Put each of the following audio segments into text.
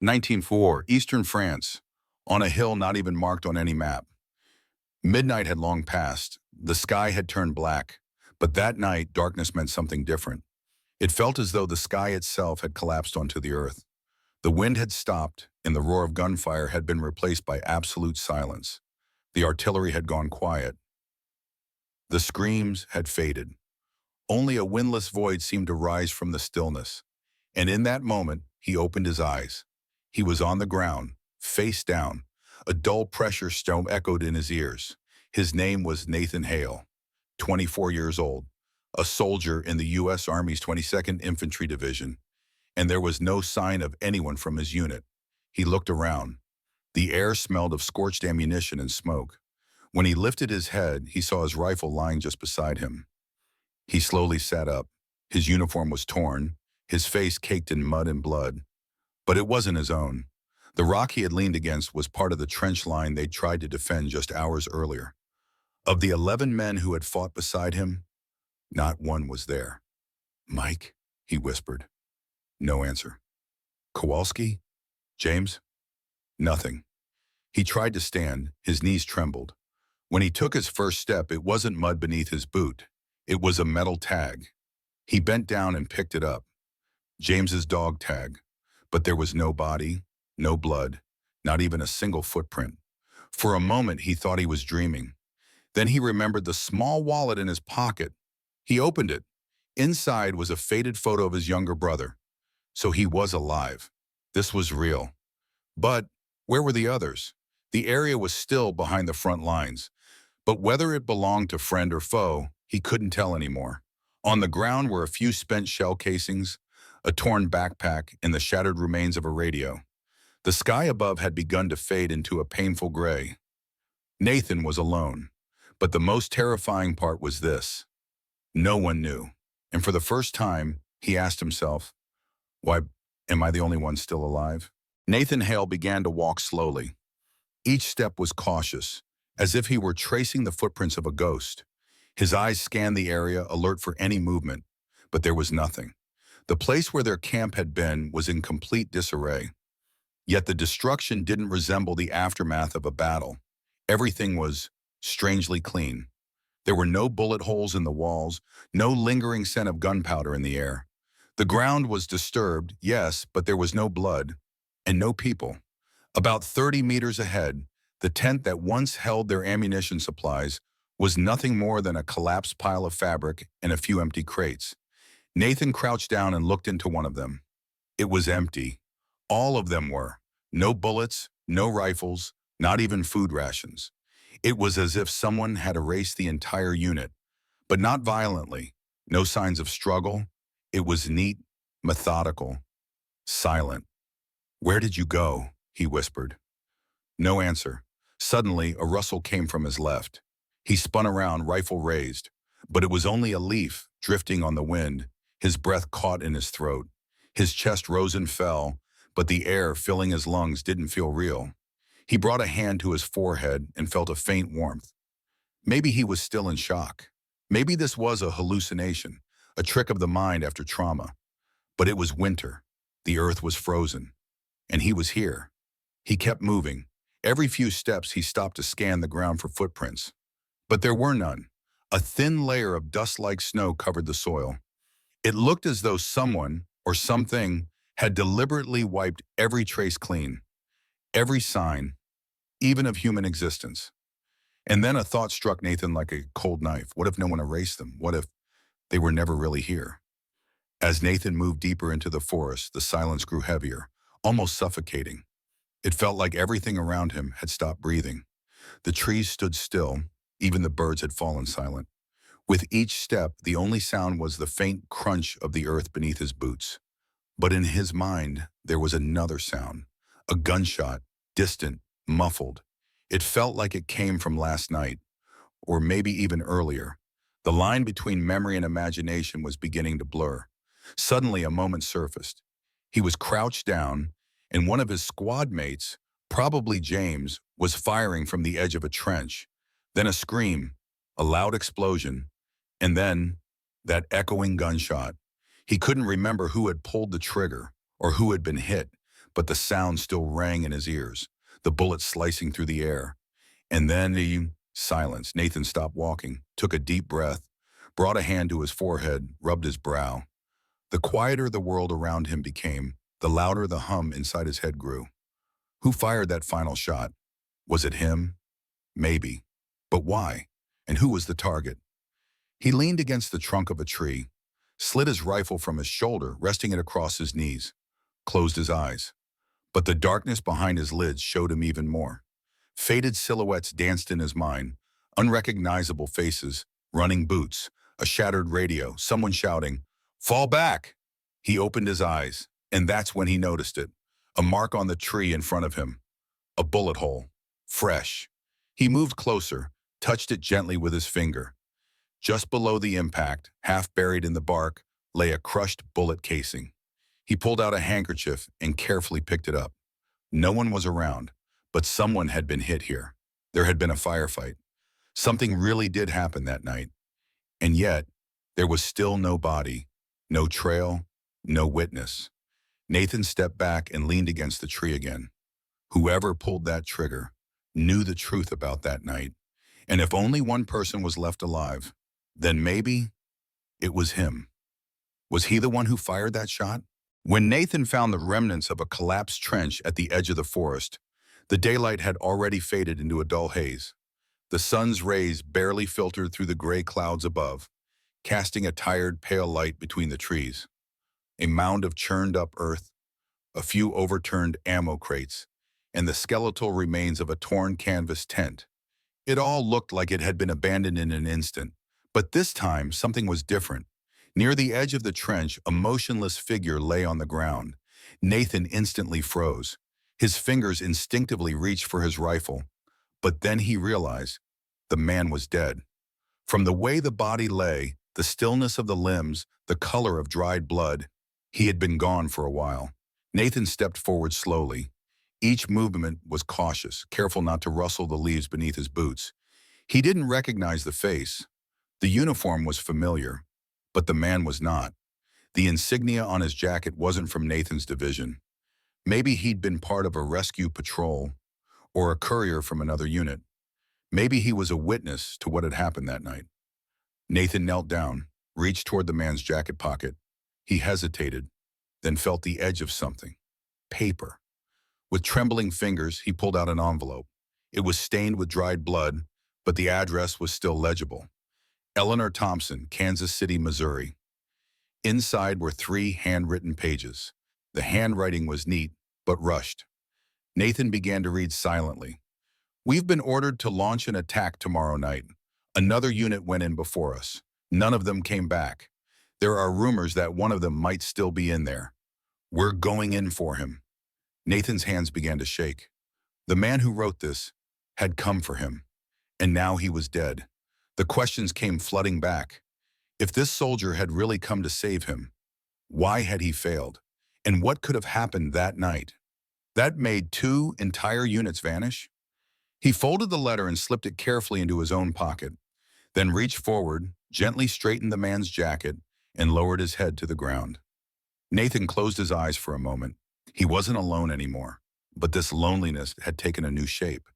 1904, Eastern France, on a hill not even marked on any map. Midnight had long passed. The sky had turned black. But that night, darkness meant something different. It felt as though the sky itself had collapsed onto the earth. The wind had stopped, and the roar of gunfire had been replaced by absolute silence. The artillery had gone quiet. The screams had faded. Only a windless void seemed to rise from the stillness. And in that moment, he opened his eyes. He was on the ground, face down. A dull pressure stone echoed in his ears. His name was Nathan Hale, 24 years old, a soldier in the U.S. Army's 22nd Infantry Division. And there was no sign of anyone from his unit. He looked around. The air smelled of scorched ammunition and smoke. When he lifted his head, he saw his rifle lying just beside him. He slowly sat up. His uniform was torn, his face caked in mud and blood. But it wasn't his own. The rock he had leaned against was part of the trench line they'd tried to defend just hours earlier. Of the 11 men who had fought beside him, not one was there. "Mike?" he whispered. No answer. "Kowalski? James?" Nothing. He tried to stand. His knees trembled. When he took his first step, it wasn't mud beneath his boot. It was a metal tag. He bent down and picked it up. James's dog tag. But there was no body, no blood, not even a single footprint. For a moment, he thought he was dreaming. Then he remembered the small wallet in his pocket. He opened it. Inside was a faded photo of his younger brother. So he was alive. This was real. But where were the others? The area was still behind the front lines. But whether it belonged to friend or foe, he couldn't tell anymore. On the ground were a few spent shell casings, a torn backpack, and the shattered remains of a radio. The sky above had begun to fade into a painful gray. Nathan was alone. But the most terrifying part was this. No one knew. And for the first time, he asked himself, "Why, am I the only one still alive?" Nathan Hale began to walk slowly. Each step was cautious, as if he were tracing the footprints of a ghost. His eyes scanned the area, alert for any movement, but there was nothing. The place where their camp had been was in complete disarray. Yet the destruction didn't resemble the aftermath of a battle. Everything was strangely clean. There were no bullet holes in the walls, no lingering scent of gunpowder in the air. The ground was disturbed, yes, but there was no blood and no people. About 30 meters ahead, the tent that once held their ammunition supplies was nothing more than a collapsed pile of fabric and a few empty crates. Nathan crouched down and looked into one of them. It was empty. All of them were. No bullets, no rifles, not even food rations. It was as if someone had erased the entire unit, but not violently. No signs of struggle. It was neat, methodical, silent. "Where did you go?" he whispered. No answer. Suddenly, a rustle came from his left. He spun around, rifle raised, but it was only a leaf drifting on the wind. His breath caught in his throat. His chest rose and fell, but the air filling his lungs didn't feel real. He brought a hand to his forehead and felt a faint warmth. Maybe he was still in shock. Maybe this was a hallucination, a trick of the mind after trauma. But it was winter. The earth was frozen. And he was here. He kept moving. Every few steps he stopped to scan the ground for footprints. But there were none. A thin layer of dust-like snow covered the soil. It looked as though someone, or something, had deliberately wiped every trace clean. Every sign, even of human existence. And then a thought struck Nathan like a cold knife. What if no one erased them? What if they were never really here? As Nathan moved deeper into the forest, the silence grew heavier, almost suffocating. It felt like everything around him had stopped breathing. The trees stood still, even the birds had fallen silent. With each step, the only sound was the faint crunch of the earth beneath his boots. But in his mind, there was another sound, a gunshot, distant, muffled. It felt like it came from last night, or maybe even earlier. The line between memory and imagination was beginning to blur. Suddenly, a moment surfaced. He was crouched down, and one of his squad mates, probably James, was firing from the edge of a trench. Then a scream, a loud explosion, and then that echoing gunshot. He couldn't remember who had pulled the trigger or who had been hit, but the sound still rang in his ears, the bullet slicing through the air. And then silence. Nathan stopped walking, took a deep breath, brought a hand to his forehead, rubbed his brow. The quieter the world around him became, the louder the hum inside his head grew. Who fired that final shot? Was it him? Maybe. But why? And who was the target? He leaned against the trunk of a tree, slid his rifle from his shoulder, resting it across his knees, closed his eyes. But the darkness behind his lids showed him even more. Faded silhouettes danced in his mind, unrecognizable faces, running boots, a shattered radio, someone shouting, "Fall back!" He opened his eyes, and that's when he noticed it. A mark on the tree in front of him. A bullet hole. Fresh. He moved closer, touched it gently with his finger. Just below the impact, half buried in the bark, lay a crushed bullet casing. He pulled out a handkerchief and carefully picked it up. No one was around, but someone had been hit here. There had been a firefight. Something really did happen that night. And yet, there was still no body, no trail, no witness. Nathan stepped back and leaned against the tree again. Whoever pulled that trigger knew the truth about that night. And if only one person was left alive, then maybe it was him. Was he the one who fired that shot? When Nathan found the remnants of a collapsed trench at the edge of the forest, the daylight had already faded into a dull haze. The sun's rays barely filtered through the gray clouds above, casting a tired, pale light between the trees. A mound of churned-up earth, a few overturned ammo crates, and the skeletal remains of a torn canvas tent. It all looked like it had been abandoned in an instant, but this time something was different. Near the edge of the trench, a motionless figure lay on the ground. Nathan instantly froze. His fingers instinctively reached for his rifle, but then he realized the man was dead. From the way the body lay, the stillness of the limbs, the color of dried blood, he had been gone for a while. Nathan stepped forward slowly. Each movement was cautious, careful not to rustle the leaves beneath his boots. He didn't recognize the face. The uniform was familiar, but the man was not. The insignia on his jacket wasn't from Nathan's division. Maybe he'd been part of a rescue patrol or a courier from another unit. Maybe he was a witness to what had happened that night. Nathan knelt down, reached toward the man's jacket pocket. He hesitated, then felt the edge of something. Paper. With trembling fingers, he pulled out an envelope. It was stained with dried blood, but the address was still legible. Eleanor Thompson, Kansas City, Missouri. Inside were 3 handwritten pages. The handwriting was neat, but rushed. Nathan began to read silently. "We've been ordered to launch an attack tomorrow night. Another unit went in before us. None of them came back. There are rumors that one of them might still be in there. We're going in for him." Nathan's hands began to shake. The man who wrote this had come for him, and now he was dead. The questions came flooding back. If this soldier had really come to save him, why had he failed? And what could have happened that night? That made 2 entire units vanish? He folded the letter and slipped it carefully into his own pocket, then reached forward, gently straightened the man's jacket, and lowered his head to the ground. Nathan closed his eyes for a moment. He wasn't alone anymore, but this loneliness had taken a new shape,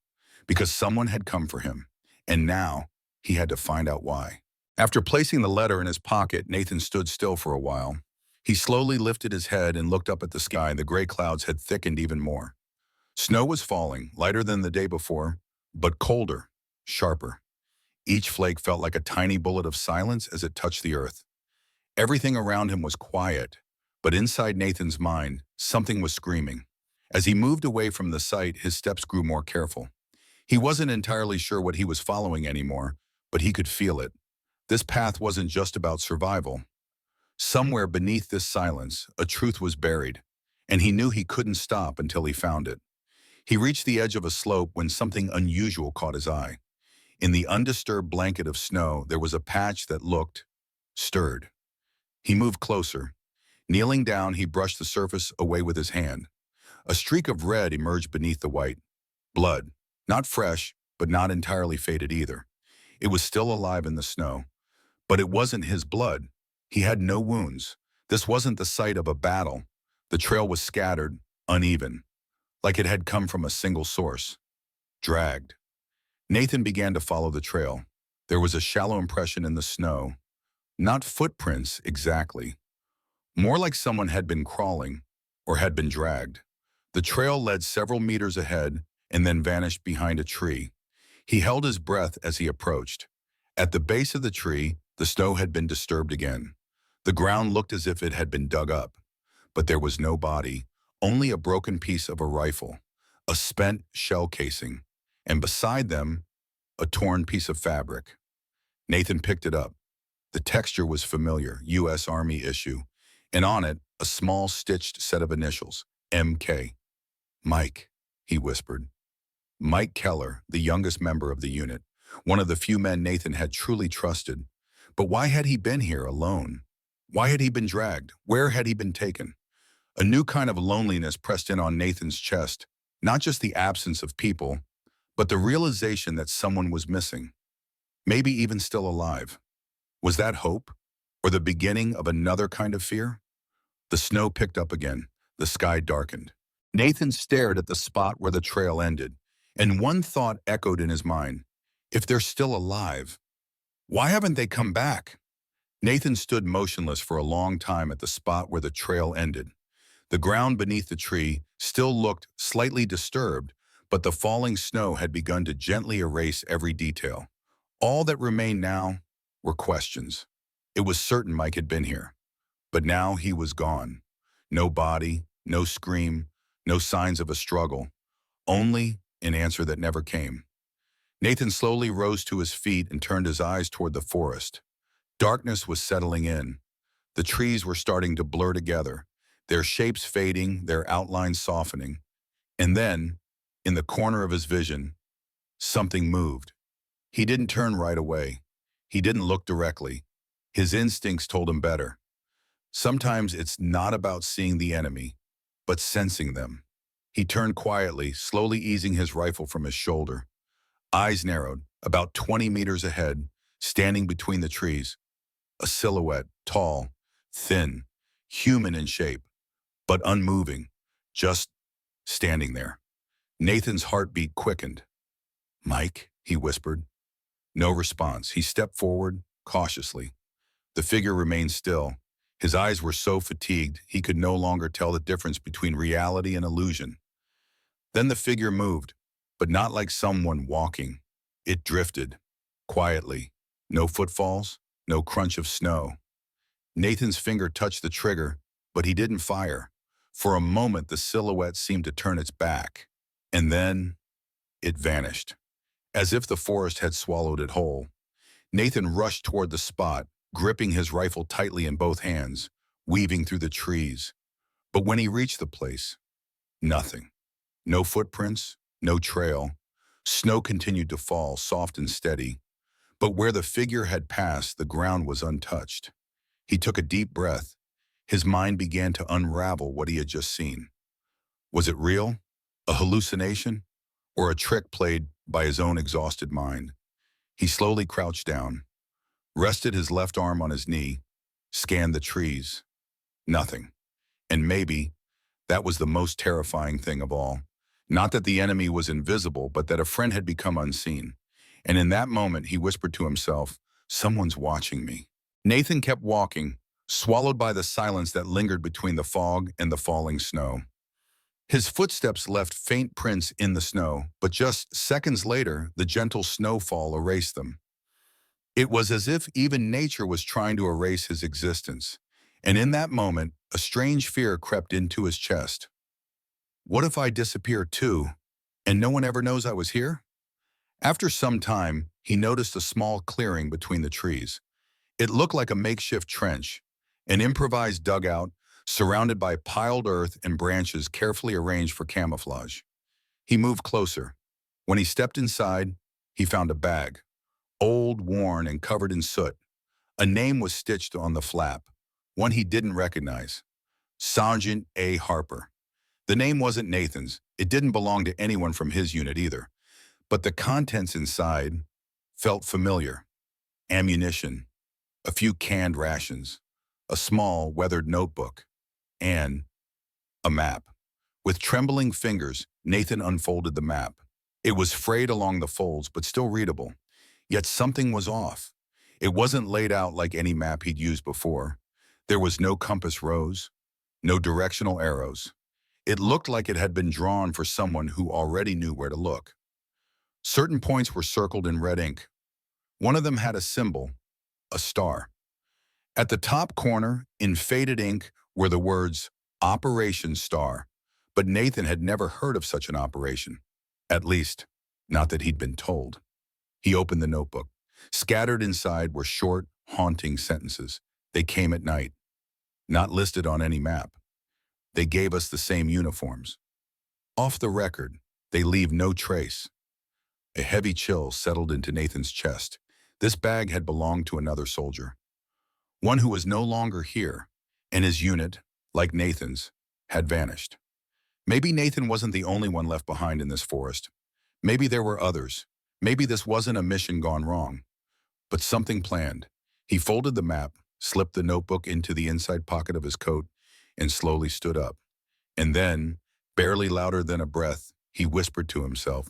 because someone had come for him, and now he had to find out why. After placing the letter in his pocket, Nathan stood still for a while. He slowly lifted his head and looked up at the sky. The gray clouds had thickened even more. Snow was falling, lighter than the day before, but colder, sharper. Each flake felt like a tiny bullet of silence as it touched the earth. Everything around him was quiet, but inside Nathan's mind, something was screaming. As he moved away from the site, his steps grew more careful. He wasn't entirely sure what he was following anymore, but he could feel it. This path wasn't just about survival. Somewhere beneath this silence, a truth was buried, and he knew he couldn't stop until he found it. He reached the edge of a slope when something unusual caught his eye. In the undisturbed blanket of snow, there was a patch that looked stirred. He moved closer. Kneeling down, he brushed the surface away with his hand. A streak of red emerged beneath the white. Blood. Not fresh, but not entirely faded either. It was still alive in the snow. But it wasn't his blood. He had no wounds. This wasn't the site of a battle. The trail was scattered, uneven, like it had come from a single source, dragged. Nathan began to follow the trail. There was a shallow impression in the snow, not footprints exactly, more like someone had been crawling or had been dragged. The trail led several meters ahead and then vanished behind a tree. He held his breath as he approached. At the base of the tree, the snow had been disturbed again. The ground looked as if it had been dug up, but there was no body, only a broken piece of a rifle, a spent shell casing, and beside them, a torn piece of fabric. Nathan picked it up. The texture was familiar, U.S. Army issue, and on it, a small stitched set of initials, M.K. Mike, he whispered. Mike Keller, the youngest member of the unit, one of the few men Nathan had truly trusted. But why had he been here alone? Why had he been dragged? Where had he been taken? A new kind of loneliness pressed in on Nathan's chest, not just the absence of people, but the realization that someone was missing, maybe even still alive. Was that hope, or the beginning of another kind of fear? The snow picked up again. The sky darkened. Nathan stared at the spot where the trail ended, and one thought echoed in his mind. If they're still alive, why haven't they come back? Nathan stood motionless for a long time at the spot where the trail ended. The ground beneath the tree still looked slightly disturbed, but the falling snow had begun to gently erase every detail. All that remained now were questions. It was certain Mike had been here, but now he was gone. No body, no scream, no signs of a struggle, only an answer that never came. Nathan slowly rose to his feet and turned his eyes toward the forest. Darkness was settling in. The trees were starting to blur together, their shapes fading, their outlines softening. And then, in the corner of his vision, something moved. He didn't turn right away. He didn't look directly. His instincts told him better. Sometimes it's not about seeing the enemy, but sensing them. He turned quietly, slowly easing his rifle from his shoulder. Eyes narrowed, about 20 meters ahead, standing between the trees. A silhouette, tall, thin, human in shape, but unmoving, just standing there. Nathan's heartbeat quickened. "Mike," he whispered. No response. He stepped forward, cautiously. The figure remained still. His eyes were so fatigued, he could no longer tell the difference between reality and illusion. Then the figure moved, but not like someone walking. It drifted, quietly. No footfalls, no crunch of snow. Nathan's finger touched the trigger, but he didn't fire. For a moment, the silhouette seemed to turn its back. And then, it vanished, as if the forest had swallowed it whole. Nathan rushed toward the spot, gripping his rifle tightly in both hands, weaving through the trees. But when he reached the place, nothing. No footprints, no trail. Snow continued to fall, soft and steady. But where the figure had passed, the ground was untouched. He took a deep breath. His mind began to unravel what he had just seen. Was it real? A hallucination? Or a trick played by his own exhausted mind? He slowly crouched down, rested his left arm on his knee, scanned the trees. Nothing. And maybe that was the most terrifying thing of all. Not that the enemy was invisible, but that a friend had become unseen. And in that moment, he whispered to himself, "Someone's watching me." Nathan kept walking, swallowed by the silence that lingered between the fog and the falling snow. His footsteps left faint prints in the snow, but just seconds later, the gentle snowfall erased them. It was as if even nature was trying to erase his existence. And in that moment, a strange fear crept into his chest. What if I disappear too, and no one ever knows I was here? After some time, he noticed a small clearing between the trees. It looked like a makeshift trench, an improvised dugout surrounded by piled earth and branches carefully arranged for camouflage. He moved closer. When he stepped inside, he found a bag, old, worn, and covered in soot. A name was stitched on the flap, one he didn't recognize. Sergeant A. Harper. The name wasn't Nathan's. It didn't belong to anyone from his unit either. But the contents inside felt familiar. Ammunition, a few canned rations, a small, weathered notebook, and a map. With trembling fingers, Nathan unfolded the map. It was frayed along the folds, but still readable. Yet something was off. It wasn't laid out like any map he'd used before. There was no compass rose, no directional arrows. It looked like it had been drawn for someone who already knew where to look. Certain points were circled in red ink. One of them had a symbol, a star. At the top corner, in faded ink, were the words, Operation Star. But Nathan had never heard of such an operation. At least, not that he'd been told. He opened the notebook. Scattered inside were short, haunting sentences. They came at night. Not listed on any map. They gave us the same uniforms. Off the record, they leave no trace. A heavy chill settled into Nathan's chest. This bag had belonged to another soldier. One who was no longer here, and his unit, like Nathan's, had vanished. Maybe Nathan wasn't the only one left behind in this forest. Maybe there were others. Maybe this wasn't a mission gone wrong. But something planned. He folded the map, slipped the notebook into the inside pocket of his coat, and slowly stood up. And then, barely louder than a breath, he whispered to himself,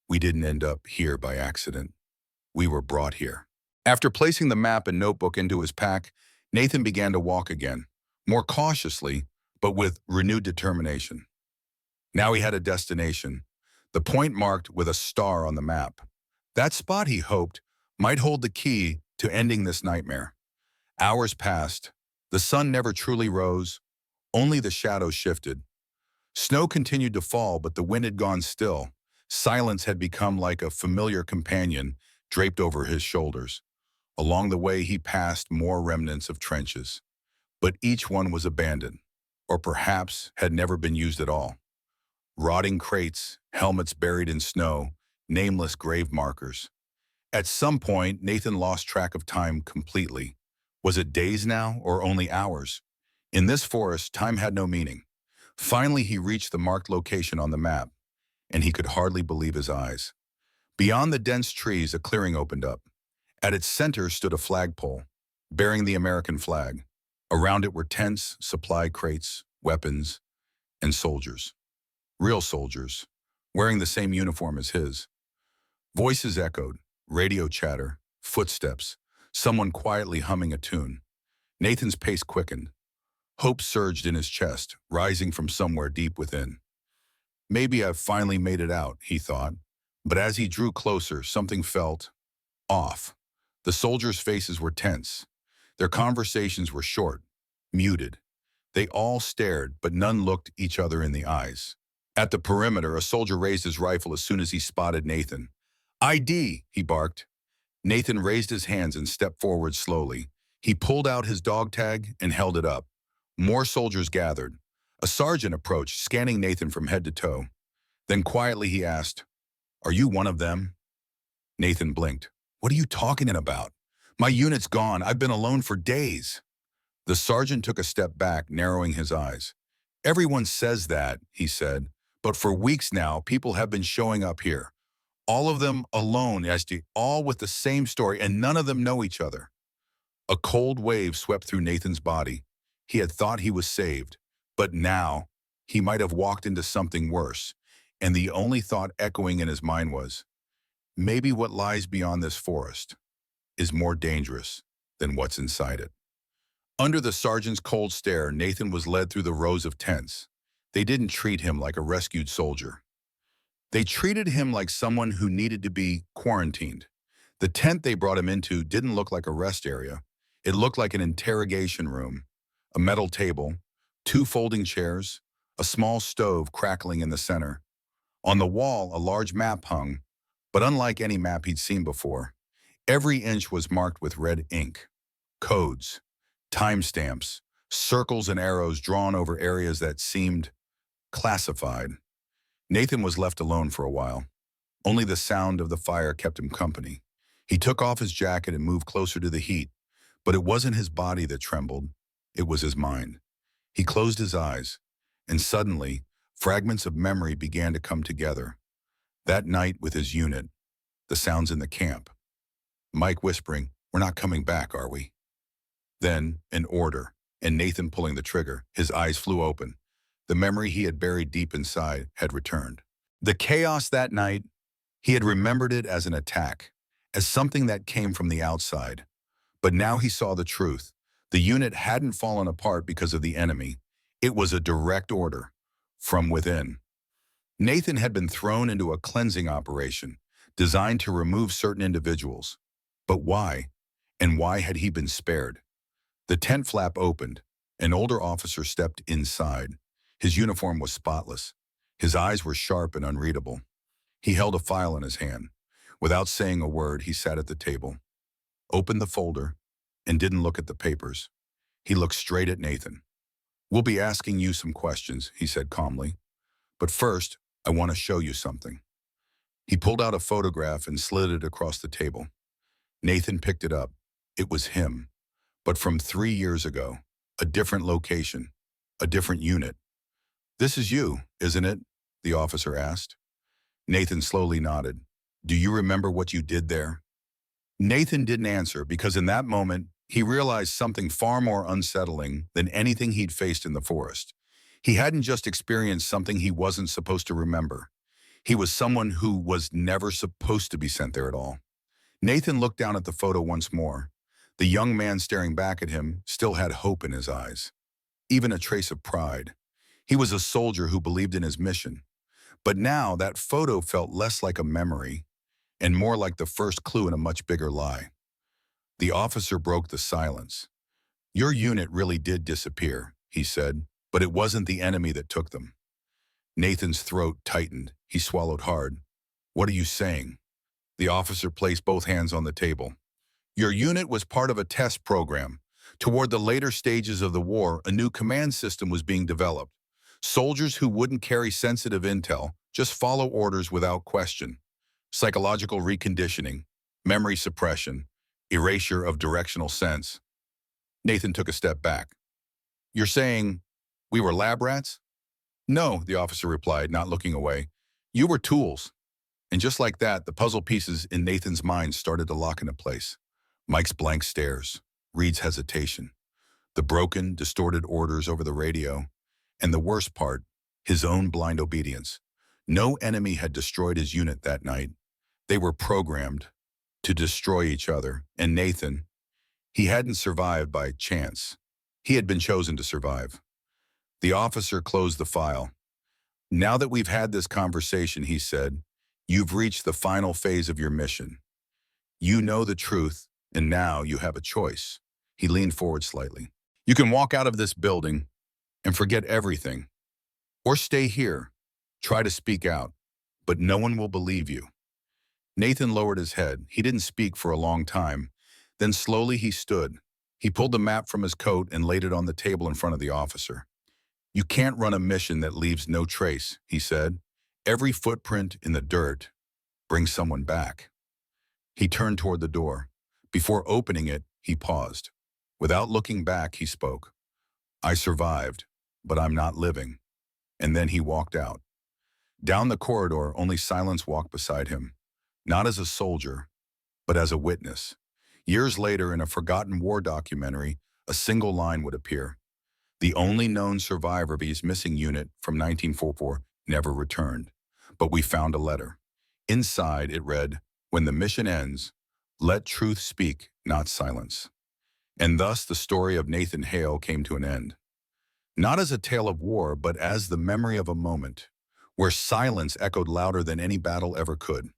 "We didn't end up here by accident. We were brought here." After placing the map and notebook into his pack, Nathan began to walk again, more cautiously, but with renewed determination. Now he had a destination, the point marked with a star on the map. That spot, he hoped, might hold the key to ending this nightmare. Hours passed. The sun never truly rose. Only the shadows shifted. Snow continued to fall, but the wind had gone still. Silence had become like a familiar companion draped over his shoulders. Along the way, he passed more remnants of trenches. But each one was abandoned, or perhaps had never been used at all. Rotting crates, helmets buried in snow, nameless grave markers. At some point, Nathan lost track of time completely. Was it days now, or only hours? In this forest, time had no meaning. Finally, he reached the marked location on the map, and he could hardly believe his eyes. Beyond the dense trees, a clearing opened up. At its center stood a flagpole, bearing the American flag. Around it were tents, supply crates, weapons, and soldiers. Real soldiers, wearing the same uniform as his. Voices echoed, radio chatter, footsteps, someone quietly humming a tune. Nathan's pace quickened. Hope surged in his chest, rising from somewhere deep within. Maybe I've finally made it out, he thought. But as he drew closer, something felt off. The soldiers' faces were tense. Their conversations were short, muted. They all stared, but none looked each other in the eyes. At the perimeter, a soldier raised his rifle as soon as he spotted Nathan. "ID!" he barked. Nathan raised his hands and stepped forward slowly. He pulled out his dog tag and held it up. More soldiers gathered. A sergeant approached, scanning Nathan from head to toe. Then quietly he asked, "Are you one of them?" Nathan blinked. "What are you talking about? My unit's gone. I've been alone for days." The sergeant took a step back, narrowing his eyes. "Everyone says that," he said, "but for weeks now, people have been showing up here. All of them alone, all with the same story, and none of them know each other." A cold wave swept through Nathan's body. He had thought he was saved, but now he might have walked into something worse, and the only thought echoing in his mind was, maybe what lies beyond this forest is more dangerous than what's inside it. Under the sergeant's cold stare, Nathan was led through the rows of tents. They didn't treat him like a rescued soldier. They treated him like someone who needed to be quarantined. The tent they brought him into didn't look like a rest area. It looked like an interrogation room. A metal table, 2 folding chairs, a small stove crackling in the center. On the wall, a large map hung, but unlike any map he'd seen before, every inch was marked with red ink. Codes, timestamps, circles and arrows drawn over areas that seemed classified. Nathan was left alone for a while. Only the sound of the fire kept him company. He took off his jacket and moved closer to the heat, but it wasn't his body that trembled. It was his mind. He closed his eyes, and suddenly, fragments of memory began to come together. That night with his unit, the sounds in the camp. Mike whispering, "We're not coming back, are we?" Then, an order, and Nathan pulling the trigger. His eyes flew open. The memory he had buried deep inside had returned. The chaos that night, he had remembered it as an attack, as something that came from the outside. But now he saw the truth. The unit hadn't fallen apart because of the enemy. It was a direct order from within. Nathan had been thrown into a cleansing operation designed to remove certain individuals. But why? And why had he been spared? The tent flap opened. An older officer stepped inside. His uniform was spotless. His eyes were sharp and unreadable. He held a file in his hand. Without saying a word, he sat at the table, opened the folder, and didn't look at the papers. He looked straight at Nathan. "We'll be asking you some questions," he said calmly. "But first, I want to show you something." He pulled out a photograph and slid it across the table. Nathan picked it up. It was him, but from 3 years ago, a different location, a different unit. "This is you, isn't it?" the officer asked. Nathan slowly nodded. "Do you remember what you did there?" Nathan didn't answer because in that moment, he realized something far more unsettling than anything he'd faced in the forest. He hadn't just experienced something he wasn't supposed to remember. He was someone who was never supposed to be sent there at all. Nathan looked down at the photo once more. The young man staring back at him still had hope in his eyes, even a trace of pride. He was a soldier who believed in his mission. But now that photo felt less like a memory and more like the first clue in a much bigger lie. The officer broke the silence. "Your unit really did disappear," he said, "but it wasn't the enemy that took them." Nathan's throat tightened. He swallowed hard. "What are you saying?" The officer placed both hands on the table. "Your unit was part of a test program. Toward the later stages of the war, a new command system was being developed. Soldiers who wouldn't carry sensitive intel, just follow orders without question. Psychological reconditioning, memory suppression, erasure of directional sense." Nathan took a step back. "You're saying we were lab rats?" "No," the officer replied, not looking away. "You were tools." And just like that, the puzzle pieces in Nathan's mind started to lock into place. Mike's blank stares, Reed's hesitation, the broken, distorted orders over the radio, and the worst part, his own blind obedience. No enemy had destroyed his unit that night. They were programmed to destroy each other, and Nathan, he hadn't survived by chance. He had been chosen to survive. The officer closed the file. "Now that we've had this conversation," he said, "you've reached the final phase of your mission. You know the truth, and now you have a choice." He leaned forward slightly. "You can walk out of this building and forget everything, or stay here, try to speak out, but no one will believe you." Nathan lowered his head. He didn't speak for a long time. Then slowly he stood. He pulled the map from his coat and laid it on the table in front of the officer. "You can't run a mission that leaves no trace," he said. "Every footprint in the dirt brings someone back." He turned toward the door. Before opening it, he paused. Without looking back, he spoke. "I survived, but I'm not living." And then he walked out. Down the corridor, only silence walked beside him. Not as a soldier, but as a witness. Years later, in a forgotten war documentary, a single line would appear. "The only known survivor of his missing unit from 1944 never returned. But we found a letter." Inside, it read, "When the mission ends, let truth speak, not silence." And thus the story of Nathan Hale came to an end. Not as a tale of war, but as the memory of a moment where silence echoed louder than any battle ever could.